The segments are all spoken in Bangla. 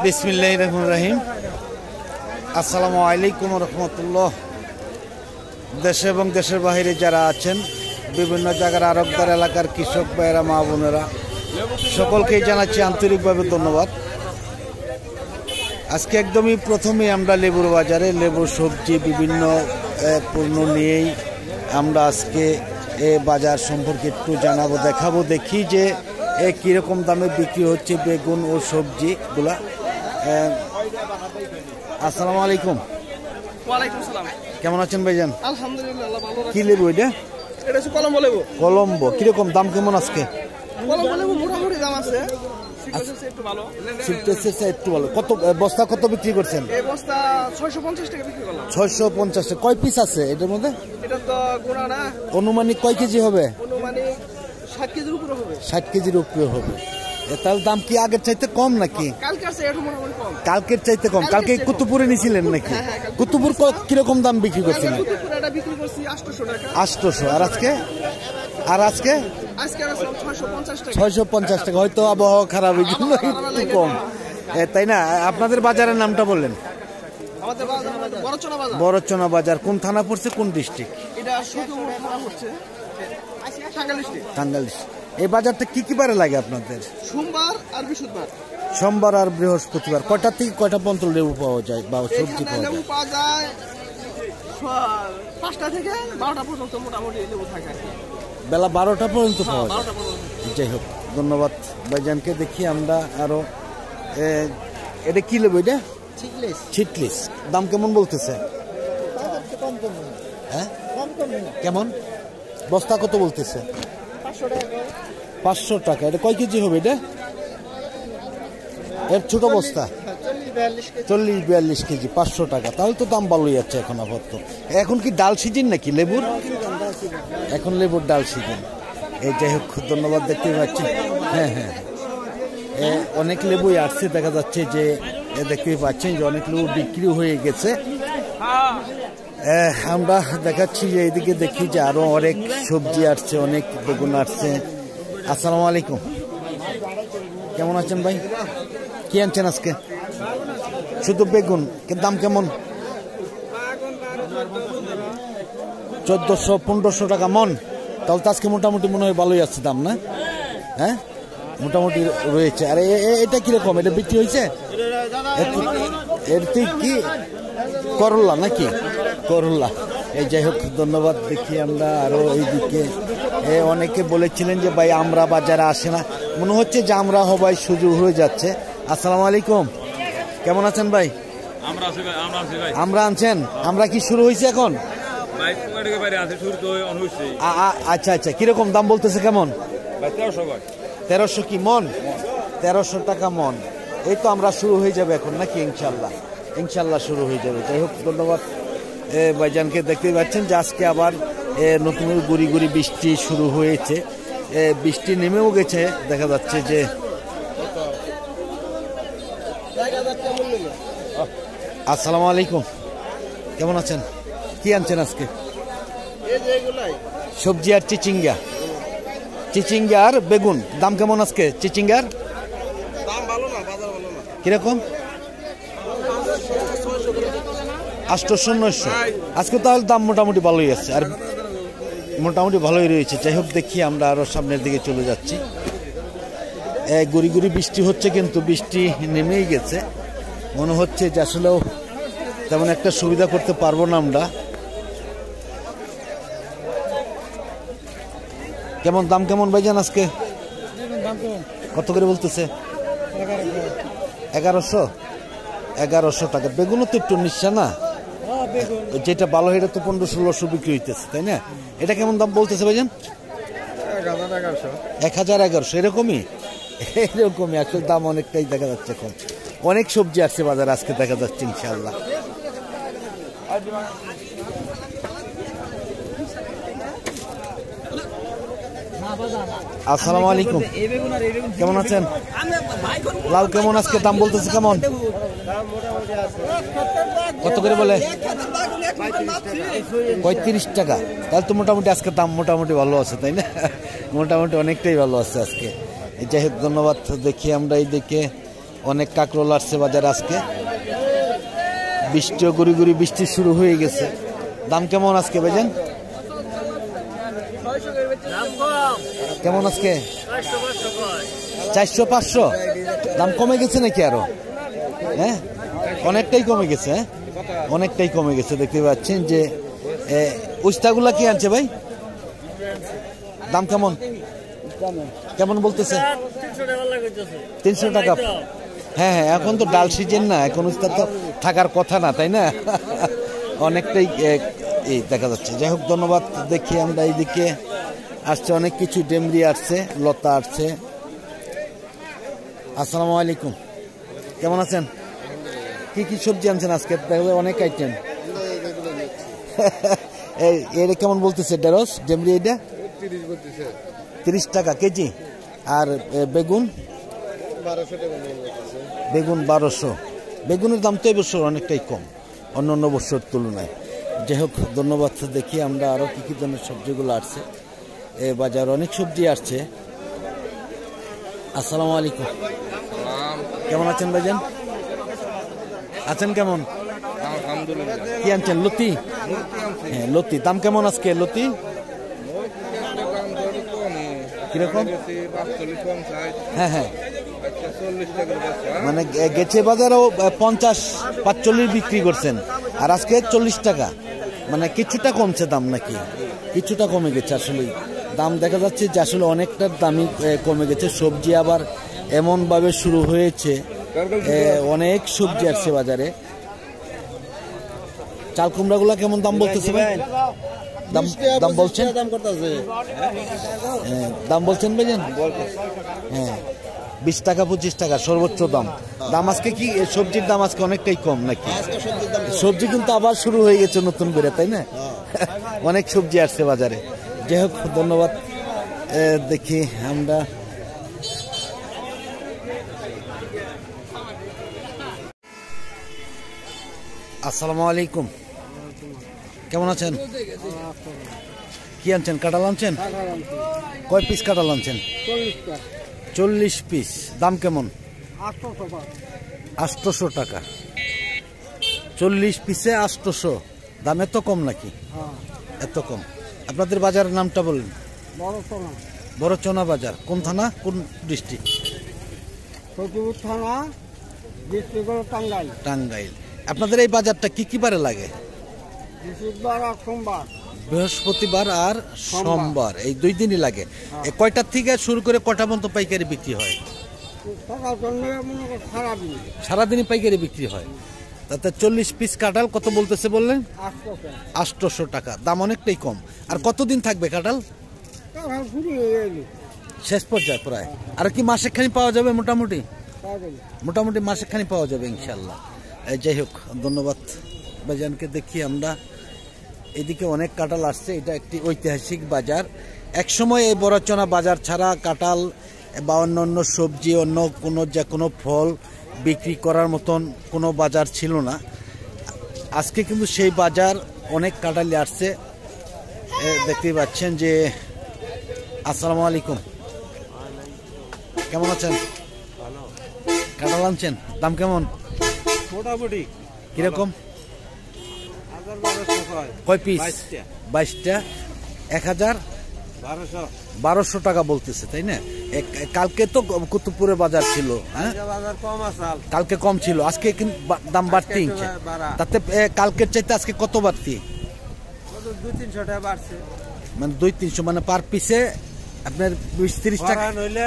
বিসমিল্লাহির রহমানির রহিম। আসসালামু আলাইকুম রহমতুল্লাহ। দেশে এবং দেশের বাইরে যারা আছেন, বিভিন্ন জায়গার আরবদার এলাকার কৃষক ভাইয়েরা, মা বোনেরা, সকলকেই জানাচ্ছি আন্তরিকভাবে ধন্যবাদ। আজকে একদমই প্রথমে আমরা লেবুর বাজারে লেবুর সবজি বিভিন্ন পণ্য নিয়েই আমরা আজকে বাজার সম্পর্কে একটু জানাবো, দেখাবো, দেখি যে কীরকম দামে বিক্রি হচ্ছে বেগুন ও সবজিগুলা। আসসালামু আলাইকুম। ওয়ালাইকুম সালাম। কেমন আছেন ভাইজান? আলহামদুলিল্লাহ ভালো আছি। কি লেবু এটা? এটা হচ্ছে কলম্বো লেবু। কলম্বো। কিরকম দাম কেমন আজকে? কলম্বো লেবু মোটামুটি দাম আছে, একটু ভালো। একটু ভালো। কত বস্তা কত বিক্রি করছেন? এই বস্তা 650 টাকা বিক্রি করলাম। 650 টাকা। কয় পিস আছে এটার মধ্যে? এটা তো গোনা না। অনুমানিক কয় কেজি হবে? অনুমানিক 60 কেজির উপরে হবে। 60 কেজির উপরে হবে। তার দাম কি আগের চাইতে কম নাকি? কালকে আছে একটু মোটামুটি কম। কালকের চাইতে কম। কালকে কুতুবপুরে নিছিলেন নাকি? কুতুবপুর কিরকম দাম বিক্রি করছিলেন? কুতুবপুরে এটা বিক্রি করছি 800 টাকা। 800। আর আজকে? আজকে আছে 650 টাকা। 650 টাকা। হয়তো আবহাওয়া খারাপ, এই জন্য একটু কম, তাই না? আপনাদের বাজারের নামটা বললেন? আমাদের বাজার বড়চনা বাজার। বড়চনা বাজার কোন থানা পড়ছে, কোন ডিস্ট্রিক্ট? এটা সুদূর থানা পড়ছে, টাঙ্গাইল ডিস্ট্রিক্ট। টাঙ্গাইল। এই বাজারটা কি কি বারে লাগে আপনাদের? সোমবার আর বৃহস্পতিবার। সোমবার আর বৃহস্পতিবার। কয়টা থেকে কয়টা পর্যন্ত লেবু পাওয়া যায় বা সবজি পাওয়া যায়? লেবু পাওয়া যায় 5টা থেকে 12টা পর্যন্ত মোটামুটি লেবু থাকে। বেলা 12টা পর্যন্ত পাওয়া যায়। 12টা পর্যন্ত। যাই হোক, ধন্যবাদ ভাইজানকে। দেখি আমরা আরো। এটা কি লেবু? এটা ছিটলিস। দাম কেমন বলতেছে? হ্যাঁ, কেমন? বস্তা কত বলতেছে? 500 টাকা। এটা কয় কেজি হবে? এটা এর ছোট বস্তা 40-42 কেজি, 500 টাকা। তাহলে তো দাম ভালোই আছে এখন আপাতত। এখন কি ডাল সিজন নাকি লেবুর? এখন লেবুর ডাল সিজন। এই যাই হোক, ধন্যবাদ। দেখতে পাচ্ছি হ্যাঁ হ্যাঁ, অনেক লেবুই আসছে। দেখা যাচ্ছে যে দেখতে পাচ্ছেন যে অনেক লেবু বিক্রি হয়ে গেছে। আমরা দেখাচ্ছি যে এইদিকে দেখি যে আরো অনেক সবজি আসছে, অনেক বেগুন আসছে। আসসালামু আলাইকুম। কেমন আছেন ভাই? কি আনছেন আজকে? শুধু বেগুন। দাম কেমন? 1400-1500 টাকা মন। তাহলে তো আজকে মোটামুটি মনে হয় ভালোই আছে দাম, না? হ্যাঁ, মোটামুটি রয়েছে। আর এটা কিরকম? এটা বিক্রি হয়েছে? এর কি করল্লা নাকি? করল্লা। এই যাই হোক, ধন্যবাদ। দেখি আমরা আরো এইদিকে। অনেকে বলেছিলেন যে ভাই আমরা বাজারে আসে না, মনে হচ্ছে যে আমরা হবাই সুযোগ হয়ে যাচ্ছে। আসসালামু আলাইকুম। কেমন আছেন ভাই? আমরা আনছেন। আমরা কি শুরু হয়েছে এখন? আচ্ছা আচ্ছা। কিরকম দাম বলতেছে? কেমন? 1300 কি মন? 1300 টাকা মন। এই তো আমরা শুরু হয়ে যাবে এখন নাকি? ইনশাল্লাহ শুরু হয়ে যাবে। যাই হোক, ধন্যবাদ ভাইজানকে। দেখতে পাচ্ছেন যে আজকে আবার নতুন গুড়ি গুড়ি বৃষ্টি শুরু হয়েছে। বৃষ্টি নেমেও গেছে। দেখা যাচ্ছে যে আসসালামু আলাইকুম। কেমন আছেন? কি আনছেন আজকে? সবজি আর চিচিঙ্গা আর বেগুন। দাম কেমন আজকে চিচিঙ্গার? কিরকম? 800-900। আজকে তাহলে দাম মোটামুটি ভালোই আছে, আর মোটামুটি ভালোই রয়েছে। যাই হোক, দেখি আমরা আরো সামনের দিকে চলে যাচ্ছি। গুড়ি গুড়ি বৃষ্টি হচ্ছে, কিন্তু বৃষ্টি নেমেই গেছে। মনে হচ্ছে যে আসলেও তেমন একটা সুবিধা করতে পারবো না আমরা। কেমন দাম কেমন ভাইজান আজকে? কত করে বলতেছে? 1100 টাকা। বেগুনও তো একটু নিঃসা না? যেটা ভালো এটা তো 1500-1600 বিক্রি হইতেছে, তাই না? এটা কেমন দাম বলতেছে ভাইজান? 1000-1100 এরকমই। আসলে দাম অনেকটাই দেখা যাচ্ছে কম। অনেক সবজি আসছে বাজারে আজকে, দেখা যাচ্ছে ইনশাআল্লাহ। আসসালামু আলাইকুম। কেমন আছেন? লাউ কেমন আজকে দাম বলতেছে? কেমন? কত করে বলে? 35 টাকা। তাহলে তো মোটামুটি আজকে দাম মোটামুটি ভালো আছে, তাই না? মোটামুটি অনেকটাই ভালো আছে আজকে। যাই হোক ধন্যবাদ। দেখি আমরা এইদিকে অনেক কাঁকরোল আসছে বাজার আজকে, বৃষ্টিও গুড়ি গুড়ি বৃষ্টি শুরু হয়ে গেছে। দাম কেমন আজকে ভাইজান? কেমন আজকে? 400-500 দাম কমে গেছে নাকি আরো? হ্যাঁ অনেকটাই কমে গেছে, হ্যাঁ অনেকটাই কমে গেছে। দেখতে পাচ্ছেন যে উস্তাগুলা কি আনছে ভাই? দাম কেমন কেমন বলতেছে? 300 টাকা। হ্যাঁ হ্যাঁ এখন তো ডাল সিজন না, এখন উস্তা তো থাকার কথা না, তাই না? অনেকটাই এই দেখা যাচ্ছে। যাই হোক ধন্যবাদ। দেখি আমরা এইদিকে আসছে অনেক কিছু, ডেমরি আসছে, লতা আসছে। আসসালামু আলাইকুম, কেমন আছেন? কি কি সবজি আনছেন আজকে? অনেক আইটেম। এটা কেমন বলতেছে ঢেঁড়স ডেমরি? এটা 30 টাকা কেজি। আর বেগুন? 1200। বেগুনের দাম তো এবছর অনেকটাই কম অন্য অন্য বছর তুলনায়। যাই হোক ধন্যবাদ। দেখি আমরা আরো কি কি ধরনের সবজিগুলো আসছে এ বাজার, অনেক সবজি আসছে। আসসালামু আলাইকুম, কেমন আছেন ভাইজান? আছেন কেমন? কি আনছেন? লতি? হ্যাঁ লতি। দাম কেমন আজকে লতি? কিরকম? হ্যাঁ হ্যাঁ মানে গেছে বাজারও 50-45 বিক্রি করছেন, আর আজকে 40 টাকা, মানে কিছুটা কমছে দাম নাকি? কিছুটা কমে গেছে আসলে দাম। দেখা যাচ্ছে যে আসলে অনেকটার দামই কমে গেছে। সবজি আবার এমন ভাবে শুরু হয়েছে, অনেক সবজি আসছে বাজারে। চাল কুমড়া গুলা কেমন দাম বলতেছে ভাই? দাম বলছেন? দাম বলছেন ভাইজান? হ্যাঁ 20 টাকা 25 টাকা সর্বোচ্চ দাম। দাম আজকে কি সবজির দাম আজকে অনেকটাই কম নাকি? সবজি কিন্তু আবার শুরু হয়ে গেছে নতুন করে, তাই না? অনেক সবজি আসছে বাজারে। যাই হোক ধন্যবাদ। দেখি আমরা আসসালামু আলাইকুম, কেমন আছেন? কি আনছেন? কাঁঠাল আনছেন? কয় পিস কাঁঠাল আনছেন? 40 পিস। দাম কেমন? 800 টাকা। 40 পিসে 800। দাম এত কম নাকি? এত কম। আপনাদের বাজারের নামটা বলুন। বড়চনা বাজার। কোন থানা, কোন ডিস্ট্রিক্ট? টাঙ্গাইল। আপনাদের এই বাজারটা কি কি বারে লাগে? বৃহস্পতিবার আর সোমবার, এই 2 দিনই লাগে। কয়টার থেকে শুরু করে কয়টা পর্যন্ত পাইকারি বিক্রি হয়? সারাদিনই পাইকারি বিক্রি হয়। তাতে 40 পিস কাঁঠাল কত বলতেছে বললেন? 800 টাকা। দাম অনেকটাই কম। আর কতদিন থাকবে কাঁঠাল? শেষ পর্যায়ে প্রায়। আর কি মাসেখানি পাওয়া যাবে? মোটামুটি মোটামুটি মাসেখানি পাওয়া যাবে ইনশাল্লাহ। যাই হোক ধন্যবাদ ভাইজানকে। দেখি আমরা এদিকে অনেক কাঁঠাল আসছে। এটা একটি ঐতিহাসিক বাজার। একসময় এই বড়চনা বাজার ছাড়া কাঁঠাল বা অন্য সবজি, অন্য কোনো যে কোনো ফল বিক্রি করার মতন কোনো বাজার ছিল না। আজকে কিন্তু সেই বাজার, অনেক কাঁঠালি আসছে। দেখতেই পাচ্ছেন যে আসসালামু আলাইকুম, কেমন আছেন? কাঁঠাল আনছেন? দাম কেমন? মোটামুটি কিরকম? কয় পিস? 22টা। 1000-1200 টাকা বলতেছে, তাই না? কালকে তো কুতুবপুরে বাজার ছিল, হ্যাঁ কালকে কম ছিল, আজকে দাম বাড়তি। তাতে কালকের চাইতে আজকে কত বাড়তি? 200-300 টাকা বাড়ছে। মানে 200-300, মানে পার পিসে আপনার 20-30 টাকা নইলে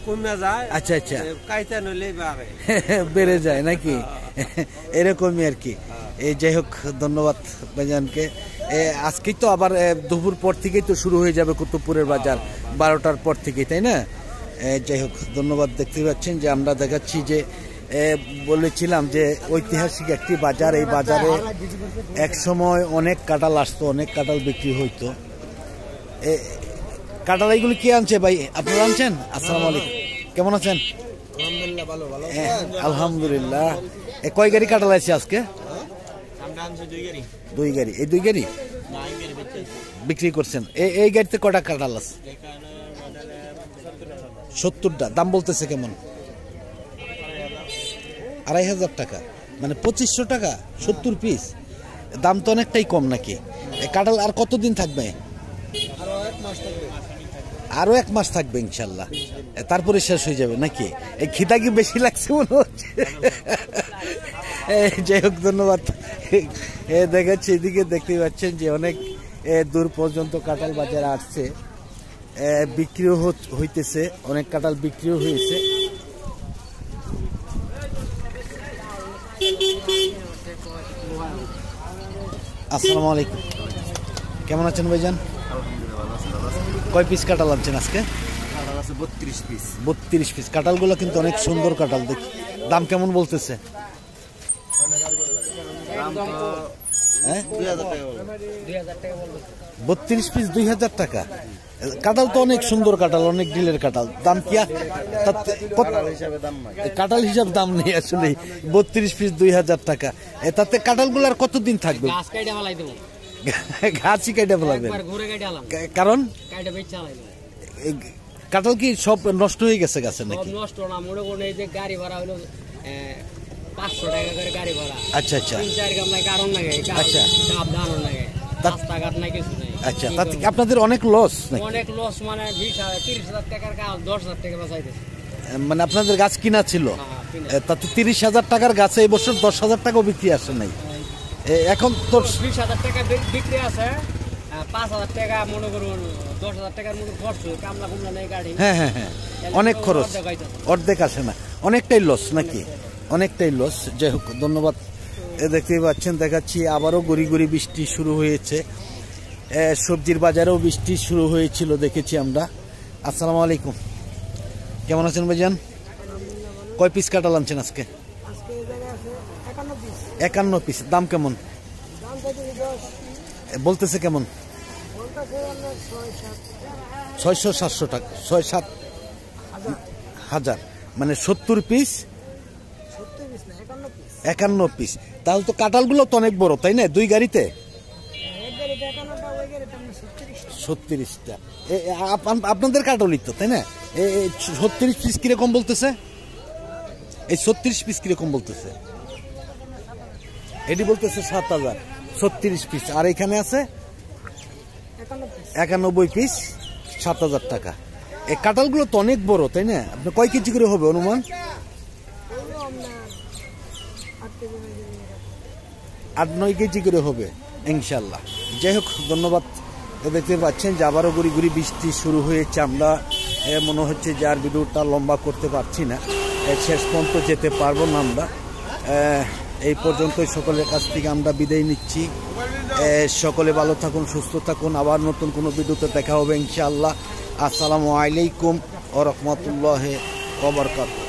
কমে যায়। আচ্ছা আচ্ছা, কাইতে নইলে বাড়ে, বেড়ে যায় নাকি? এরকমই আর কি। এই যাই হোক ধন্যবাদ ভাইজানকে। আজকেই তো আবার দুপুর পর থেকেই তো শুরু হয়ে যাবে কুতুবপুরের বাজার, 12টার পর থেকেই, তাই না? যাই হোক ধন্যবাদ। দেখতে পাচ্ছেন যে আমরা দেখাচ্ছি যে বলেছিলাম যে ঐতিহাসিক একটি বাজার। এই বাজারে এক সময় অনেক কাঁঠাল আসতো, অনেক কাঁঠাল বিক্রি হইতো। কাঁঠাল এইগুলি কে আনছে ভাই? আপনারা আনছেন? আসসালামু আলাইকুম, কেমন আছেন? আলহামদুলিল্লাহ। কয় গাড়ি কাঁঠাল আছে আজকে? 2 গাড়ি। এই 2 গাড়ি বিক্রি করছেন? এই গাড়িতে কটা কাঁঠাল আছে? 70টা দাম বলতেছে কেমন? 2500 টাকা, মানে 2500 টাকা 70 পিস। দাম তো অনেকটাই কম নাকি? কাঁঠাল আর কতদিন থাকবে? আরো 1 মাস থাকবে ইনশাল্লাহ, তারপরে শেষ হয়ে যাবে নাকি? এই খিদা কি বেশি লাগছে মনে হচ্ছে? যাই হোক, ধন্যবাদ। দেখাচ্ছি এদিকে, দেখতে পাচ্ছেন যে অনেক দূর পর্যন্ত কাঁঠাল বাজারে আসছে, বিক্রিও হইতেছে, অনেক কাঁঠাল বিক্রিও হয়েছে। আসসালামু আলাইকুম, কেমন আছেন ভাইজান? কয় পিস কাঁঠাল আনছেন আজকে? 32 পিস। 32 পিস। কাঁঠালগুলো কিন্তু অনেক সুন্দর কাঁঠাল, দেখি দাম কেমন বলতেছে? 32 পিস 2000 টাকা। কাঁঠাল তো অনেক সুন্দর কাঁঠাল, অনেক ডিলের কাঁঠাল। দাম কি কাঁঠাল হিসাব দাম নেই আসলে। 32 পিস 2000 টাকা। তাতে কাঁঠালগুলো আর কতদিন থাকবে? গাছই কেটে ফেলাবেন? কারণ কাঁঠাল কি সব নষ্ট হয়ে গেছে গাছে নাকি? নষ্ট না, মনে করুন এই যে গাড়ি ভাড়া হলো 500 টাকা করে গাড়ি ভাড়া। আচ্ছা আচ্ছা। 3-4 গ্রাম নাই কারণ লাগে। আচ্ছা, ডাব দানো লাগে, রাস্তাঘাট নাই, কিছু নাই। আচ্ছা, তাতে আপনাদের অনেক লস নাকি? অনেক লস, মানে 30,000 টাকার কাজ 10,000 টাকা বাঁচাইতেছে। মানে আপনাদের গাছ কিনা ছিল, তাতে 30,000 টাকার গাছে এই বছর 10,000 টাকাও বিক্রি আসে নাই। এখন তো 20,000 টাকা বিক্রি আছে, 5,000 টাকা মনে করুন 10,000 টাকার মতো খরচ, কামলা কুমলা নেই গাড়ি। হ্যাঁ হ্যাঁ হ্যাঁ, অনেক খরচ, অর্ধেক আসে না, অনেকটাই লস নাকি? অনেকটাই লস। যাই হোক, ধন্যবাদ। দেখতেই পাচ্ছেন, দেখাচ্ছি আবারও গড়ি গড়ি বৃষ্টি শুরু হয়েছে। সবজির বাজারেও বৃষ্টি শুরু হয়েছিল, দেখেছি আমরা। আসসালামু আলাইকুম, কেমন আছেন ভাইজান? কয় পিস কাঁঠাল আনছেন আজকে? 51 পিস। দাম কেমন বলতেছে? কেমন? 600-700 টাকা, 6-7 হাজার, মানে 70 পিস 51 পিস। তাহলে তো কাঁঠালগুলো তো অনেক বড়, তাই না? 2 গাড়িতে 36টা। আপনাদের কাঁঠালই তো, তাই না? 36 পিস কিরকম বলতেছে? এই 36 পিস কিরকম বলতেছে? এটি বলতেছে 7,000। 36 পিস। আর এখানে আছে 91 পিস, 7,000 টাকা। এই কাঁঠালগুলো তো অনেক বড়, তাই না? আপনার কয় কেজি করে হবে অনুমান? 8-9 কেজি করে হবে ইনশাল্লাহ। যাই হোক, ধন্যবাদ। দেখতে পাচ্ছেন যে আবারও গুড়ি গুড়ি বৃষ্টি শুরু হয়েছে। আমরা মনে হচ্ছে যে আর ভিডিওটা লম্বা করতে পারছি না, শেষ পর্যন্ত যেতে পারবো না আমরা। এই পর্যন্তই, সকলের কাছ থেকে আমরা বিদায় নিচ্ছি। সকলে ভালো থাকুন, সুস্থ থাকুন। আবার নতুন কোনো ভিডিওতে দেখা হবে ইনশাআল্লাহ। আসসালামু আলাইকুম ওয়া রাহমাতুল্লাহি ওয়া বারাকাতুহু।